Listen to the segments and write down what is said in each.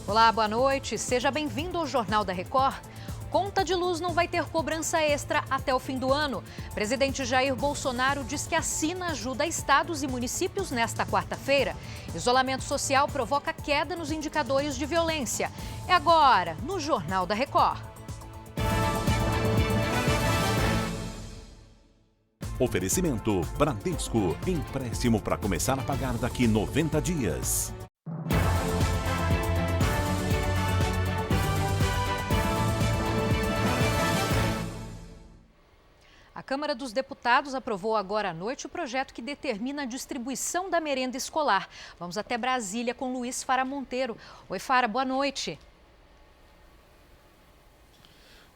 Olá, boa noite. Seja bem-vindo ao Jornal da Record. Conta de luz não vai ter cobrança extra até o fim do ano. Presidente Jair Bolsonaro diz que assina ajuda a estados e municípios nesta quarta-feira. Isolamento social provoca queda nos indicadores de violência. É agora, no Jornal da Record. Oferecimento Bradesco. Empréstimo para começar a pagar daqui 90 dias. A Câmara dos Deputados aprovou agora à noite o projeto que determina a distribuição da merenda escolar. Vamos até Brasília com Luiz Fara Monteiro. Oi, Fara, boa noite.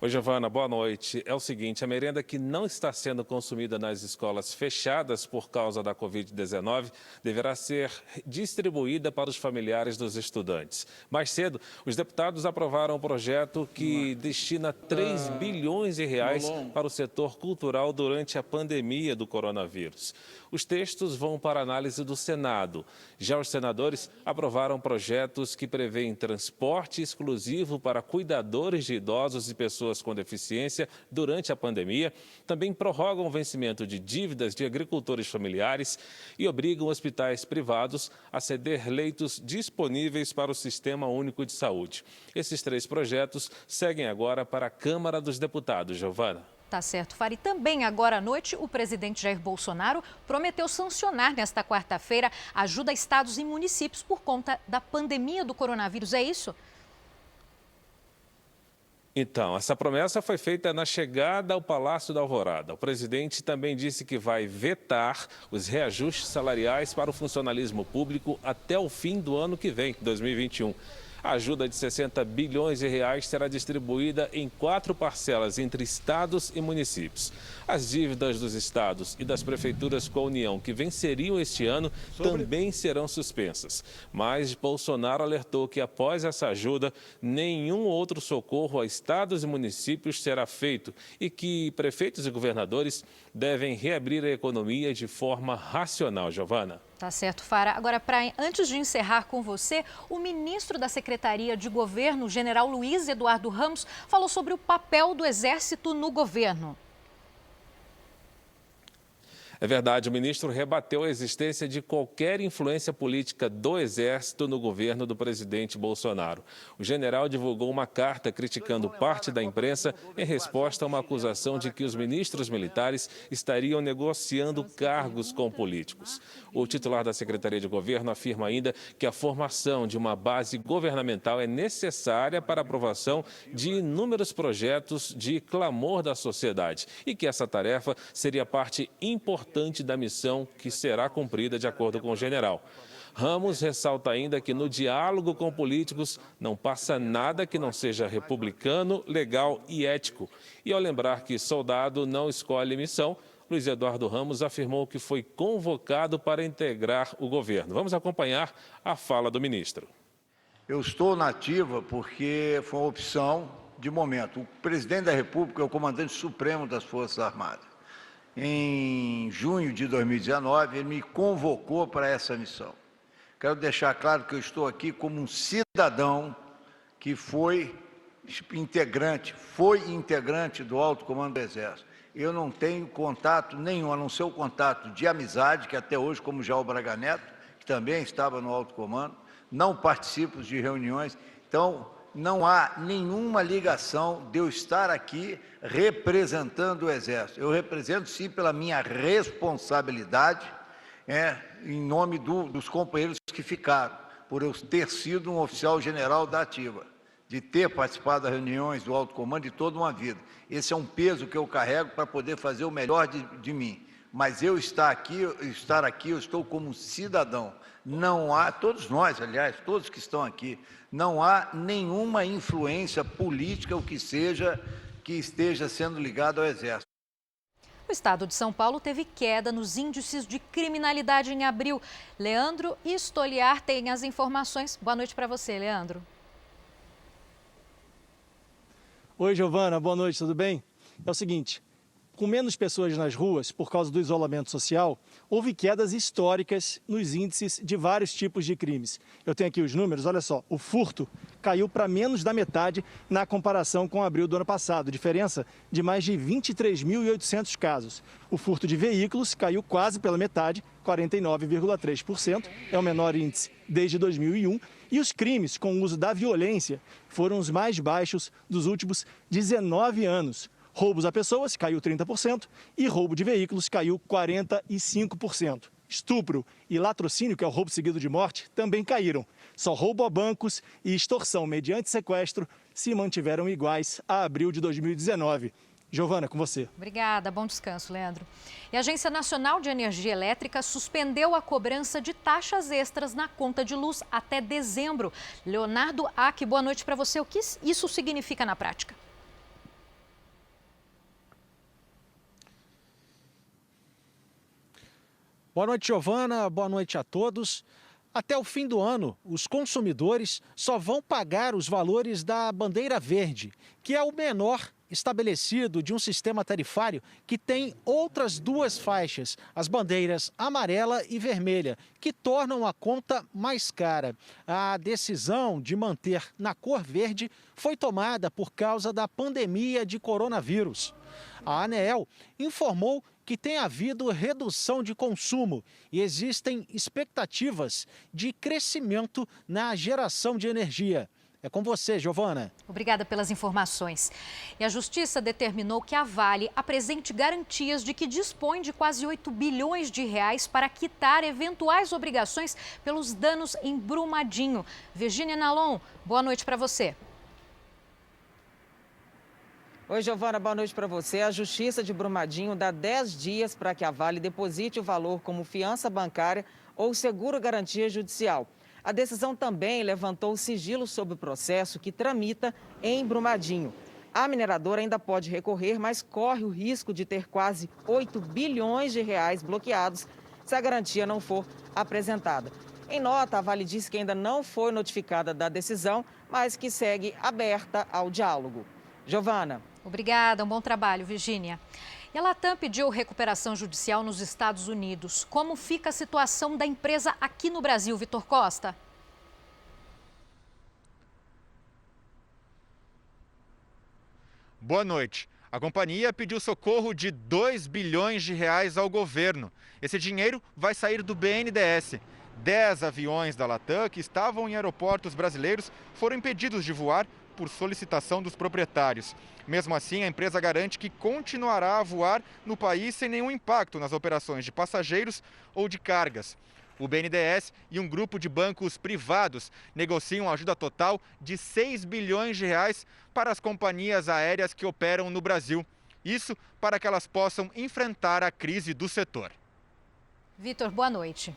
Oi, Giovana, boa noite. É o seguinte, a merenda que não está sendo consumida nas escolas fechadas por causa da Covid-19 deverá ser distribuída para os familiares dos estudantes. Mais cedo, os deputados aprovaram um projeto que destina 3 bilhões de reais para o setor cultural durante a pandemia do coronavírus. Os textos vão para análise do Senado. Já os senadores aprovaram projetos que prevêem transporte exclusivo para cuidadores de idosos e pessoas com deficiência durante a pandemia, também prorrogam o vencimento de dívidas de agricultores familiares e obrigam hospitais privados a ceder leitos disponíveis para o Sistema Único de Saúde. Esses 3 projetos seguem agora para a Câmara dos Deputados, Giovana. Tá certo, Fara. E também agora à noite, o presidente Jair Bolsonaro prometeu sancionar nesta quarta-feira ajuda a estados e municípios por conta da pandemia do coronavírus. É isso? Então, essa promessa foi feita na chegada ao Palácio da Alvorada. O presidente também disse que vai vetar os reajustes salariais para o funcionalismo público até o fim do ano que vem, 2021. A ajuda de 60 bilhões de reais será distribuída em 4 parcelas entre estados e municípios. As dívidas dos estados e das prefeituras com a União que venceriam este ano também serão suspensas. Mas Bolsonaro alertou que após essa ajuda, nenhum outro socorro a estados e municípios será feito e que prefeitos e governadores devem reabrir a economia de forma racional, Giovana. Tá certo, Fara. Agora, antes de encerrar com você, o ministro da Secretaria de Governo, o general Luiz Eduardo Ramos, falou sobre o papel do Exército no governo. É verdade, o ministro rebateu a existência de qualquer influência política do Exército no governo do presidente Bolsonaro. O general divulgou uma carta criticando parte da imprensa em resposta a uma acusação de que os ministros militares estariam negociando cargos com políticos. O titular da Secretaria de Governo afirma ainda que a formação de uma base governamental é necessária para a aprovação de inúmeros projetos de clamor da sociedade e que essa tarefa seria parte importante da missão que será cumprida de acordo com o general. Ramos ressalta ainda que no diálogo com políticos não passa nada que não seja republicano, legal e ético. E ao lembrar que soldado não escolhe missão, Luiz Eduardo Ramos afirmou que foi convocado para integrar o governo. Vamos acompanhar a fala do ministro. Eu estou na ativa porque foi uma opção de momento. O presidente da República é o comandante supremo das Forças Armadas. Em junho de 2019, ele me convocou para essa missão. Quero deixar claro que eu estou aqui como um cidadão que foi integrante do alto comando do Exército. Eu não tenho contato nenhum, a não ser o contato de amizade, que até hoje, como já o Braga Neto, que também estava no alto comando, não participo de reuniões, então não há nenhuma ligação de eu estar aqui representando o Exército. Eu represento, sim, pela minha responsabilidade, em nome dos companheiros que ficaram, por eu ter sido um oficial general da ativa, de ter participado das reuniões do alto comando de toda uma vida. Esse é um peso que eu carrego para poder fazer o melhor de mim. Mas eu estar aqui, eu estou como cidadão. Não há, todos nós, aliás, todos que estão aqui, não há nenhuma influência política, o que seja, que esteja sendo ligado ao Exército. O estado de São Paulo teve queda nos índices de criminalidade em abril. Leandro Stoliar tem as informações. Boa noite para você, Leandro. Oi, Giovana, boa noite, tudo bem? É o seguinte, com menos pessoas nas ruas por causa do isolamento social, houve quedas históricas nos índices de vários tipos de crimes. Eu tenho aqui os números, olha só, o furto caiu para menos da metade na comparação com abril do ano passado, diferença de mais de 23.800 casos. O furto de veículos caiu quase pela metade, 49,3%, é o menor índice desde 2001, e os crimes com o uso da violência foram os mais baixos dos últimos 19 anos. Roubos a pessoas caiu 30% e roubo de veículos caiu 45%. Estupro e latrocínio, que é o roubo seguido de morte, também caíram. Só roubo a bancos e extorsão mediante sequestro se mantiveram iguais a abril de 2019. Giovana, com você. Obrigada, bom descanso, Leandro. E a Agência Nacional de Energia Elétrica suspendeu a cobrança de taxas extras na conta de luz até dezembro. Leonardo Ack, boa noite para você. O que isso significa na prática? Boa noite, Giovana. Boa noite a todos. Até o fim do ano, os consumidores só vão pagar os valores da bandeira verde, que é o menor estabelecido de um sistema tarifário que tem outras duas faixas, as bandeiras amarela e vermelha, que tornam a conta mais cara. A decisão de manter na cor verde foi tomada por causa da pandemia de coronavírus. A ANEEL informou que tem havido redução de consumo e existem expectativas de crescimento na geração de energia. É com você, Giovana. Obrigada pelas informações. E a Justiça determinou que a Vale apresente garantias de que dispõe de quase 8 bilhões de reais para quitar eventuais obrigações pelos danos em Brumadinho. Virgínia Nalon, boa noite para você. Oi, Giovana, boa noite para você. A Justiça de Brumadinho dá 10 dias para que a Vale deposite o valor como fiança bancária ou seguro-garantia judicial. A decisão também levantou o sigilo sobre o processo que tramita em Brumadinho. A mineradora ainda pode recorrer, mas corre o risco de ter quase 8 bilhões de reais bloqueados se a garantia não for apresentada. Em nota, a Vale disse que ainda não foi notificada da decisão, mas que segue aberta ao diálogo. Giovana. Obrigada, um bom trabalho, Virgínia. E a Latam pediu recuperação judicial nos Estados Unidos. Como fica a situação da empresa aqui no Brasil, Vitor Costa? Boa noite. A companhia pediu socorro de 2 bilhões de reais ao governo. Esse dinheiro vai sair do BNDES. 10 aviões da Latam que estavam em aeroportos brasileiros foram impedidos de voar por solicitação dos proprietários. Mesmo assim, a empresa garante que continuará a voar no país sem nenhum impacto nas operações de passageiros ou de cargas. O BNDES e um grupo de bancos privados negociam ajuda total de 6 bilhões de reais para as companhias aéreas que operam no Brasil. Isso para que elas possam enfrentar a crise do setor. Vitor, boa noite.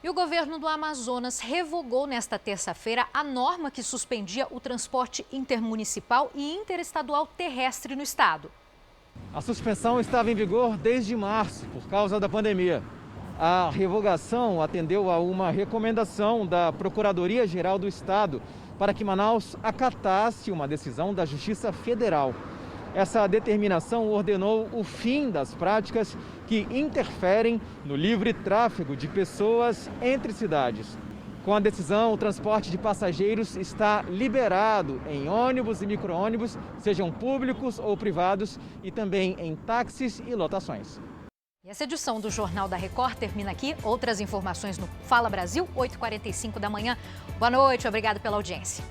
E o governo do Amazonas revogou nesta terça-feira a norma que suspendia o transporte intermunicipal e interestadual terrestre no estado. A suspensão estava em vigor desde março, por causa da pandemia. A revogação atendeu a uma recomendação da Procuradoria-Geral do Estado para que Manaus acatasse uma decisão da Justiça Federal. Essa determinação ordenou o fim das práticas que interferem no livre tráfego de pessoas entre cidades. Com a decisão, o transporte de passageiros está liberado em ônibus e micro-ônibus, sejam públicos ou privados, e também em táxis e lotações. E essa edição do Jornal da Record termina aqui. Outras informações no Fala Brasil, 8h45 da manhã. Boa noite, obrigada pela audiência.